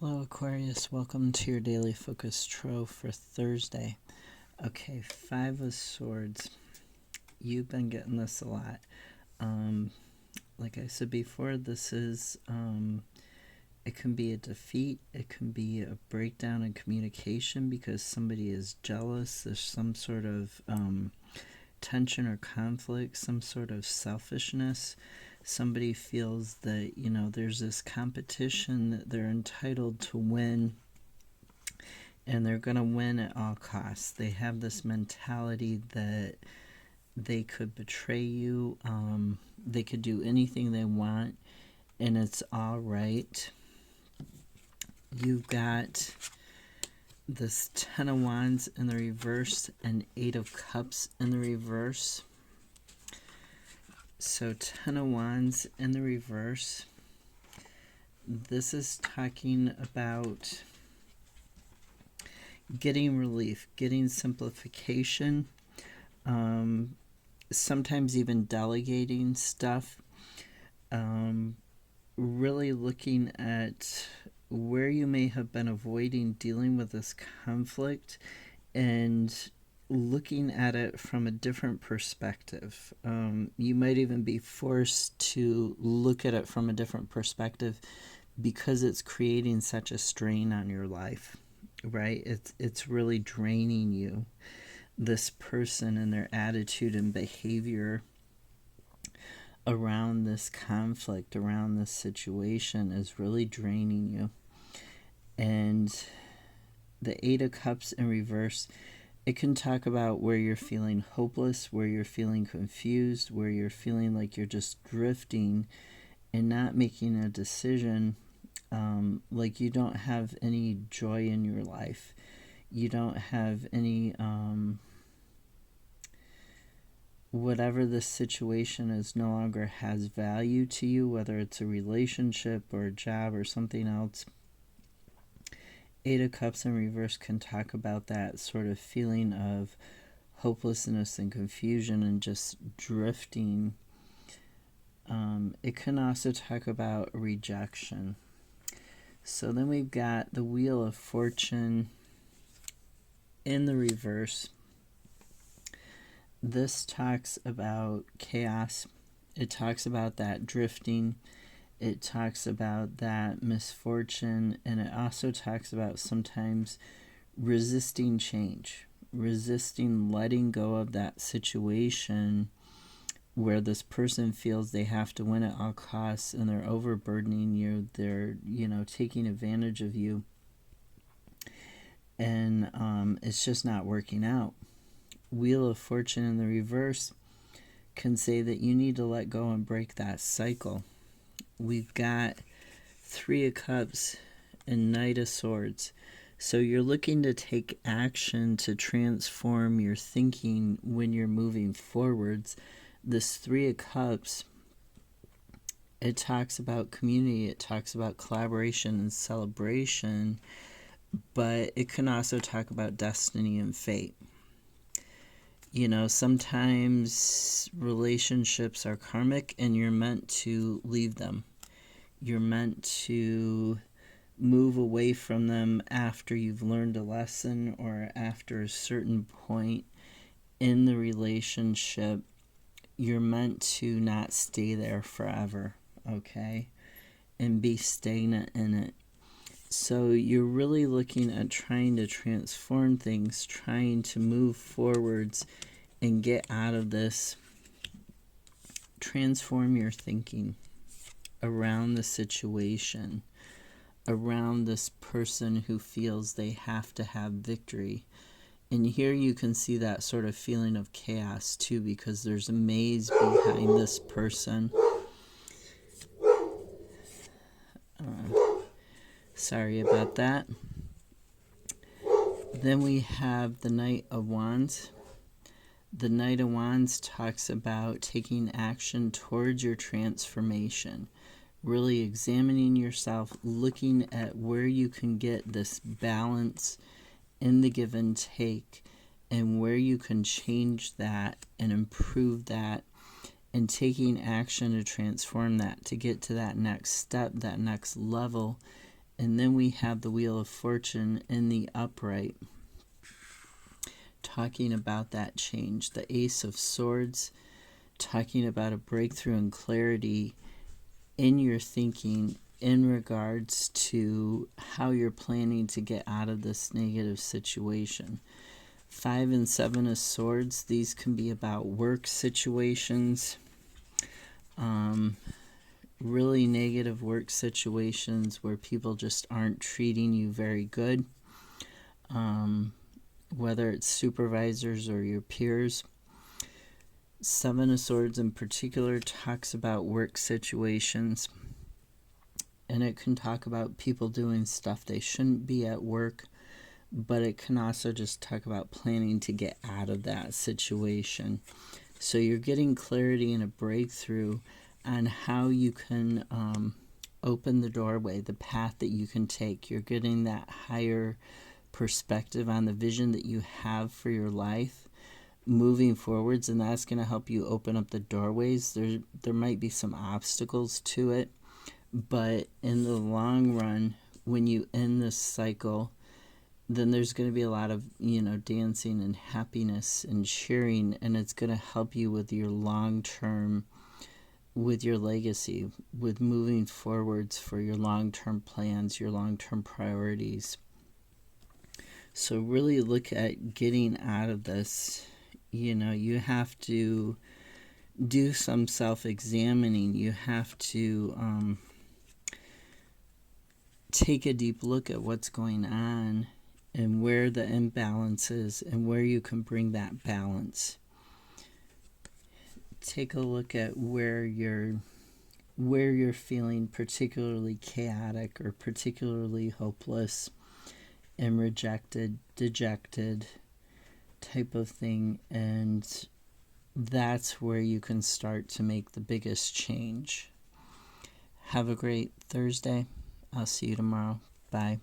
Hello Aquarius, welcome to your daily focus tarot for Thursday. Okay, Five of Swords. You've been getting this a lot. Like I said before, this is, it can be a defeat. It can be a breakdown in communication because somebody is jealous. There's some sort of tension or conflict, some sort of selfishness. Somebody feels that, there's this competition that they're entitled to win, and they're going to win at all costs. They have this mentality that they could betray you, they could do anything they want, and it's all right. You've got this Ten of Wands in the reverse and Eight of Cups in the reverse. So Ten of Wands in the reverse. This is talking about getting relief, getting simplification, sometimes even delegating stuff, really looking at where you may have been avoiding dealing with this conflict and looking at it from a different perspective. You might even be forced to look at it from a different perspective because it's creating such a strain on your life, right? It's really draining you. This person and their attitude and behavior around this conflict, around this situation, is really draining you. And the Eight of Cups in reverse, it can talk about where you're feeling hopeless, where you're feeling confused, where you're feeling like you're just drifting and not making a decision, like you don't have any joy in your life. You don't have any, whatever the situation is no longer has value to you, whether it's a relationship or a job or something else. Eight of Cups in reverse can talk about that sort of feeling of hopelessness and confusion and just drifting. It can also talk about rejection. So then we've got the Wheel of Fortune in the reverse. This talks about chaos. It talks about that drifting. It talks about that misfortune, and it also talks about sometimes resisting change, resisting letting go of that situation where this person feels they have to win at all costs and they're overburdening you, they're, taking advantage of you, and it's just not working out. Wheel of Fortune in the reverse can say that you need to let go and break that cycle. We've got Three of Cups and Knight of Swords. So you're looking to take action to transform your thinking when you're moving forwards. This Three of Cups, it talks about community, it talks about collaboration and celebration, but it can also talk about destiny and fate. Sometimes relationships are karmic and you're meant to leave them. You're meant to move away from them after you've learned a lesson or after a certain point in the relationship. You're meant to not stay there forever, okay? And be stagnant in it. So you're really looking at trying to transform things, trying to move forwards and get out of this. Transform your thinking around the situation, around this person who feels they have to have victory. And here you can see that sort of feeling of chaos too, because there's a maze behind this person. Sorry about that. Then we have the Knight of Wands. The Knight of Wands talks about taking action towards your transformation, really examining yourself, looking at where you can get this balance in the give and take, and where you can change that and improve that, and taking action to transform that, to get to that next step, that next level, And then we have the Wheel of Fortune in the upright, talking about that change. The Ace of Swords, talking about a breakthrough and clarity in your thinking in regards to how you're planning to get out of this negative situation. 5 and 7 of Swords, these can be about work situations, really negative work situations where people just aren't treating you very good, whether it's supervisors or your peers. 7 of Swords in particular talks about work situations, and it can talk about people doing stuff they shouldn't be at work, but it can also just talk about planning to get out of that situation. So you're getting clarity and a breakthrough on how you can open the doorway, the path that you can take. You're getting that higher perspective on the vision that you have for your life moving forwards, and that's going to help you open up the doorways. There might be some obstacles to it, but in the long run, when you end this cycle, then there's going to be a lot of, dancing and happiness and cheering, and it's going to help you with your long-term, with your legacy, with moving forwards for your long-term plans, your long-term priorities. So really look at getting out of this. You have to do some self-examining. You have to take a deep look at what's going on and where the imbalance is and where you can bring that balance. Take a look at where you're feeling particularly chaotic or particularly hopeless and rejected, dejected type of thing, and that's where you can start to make the biggest change. Have a great Thursday. I'll see you tomorrow. Bye.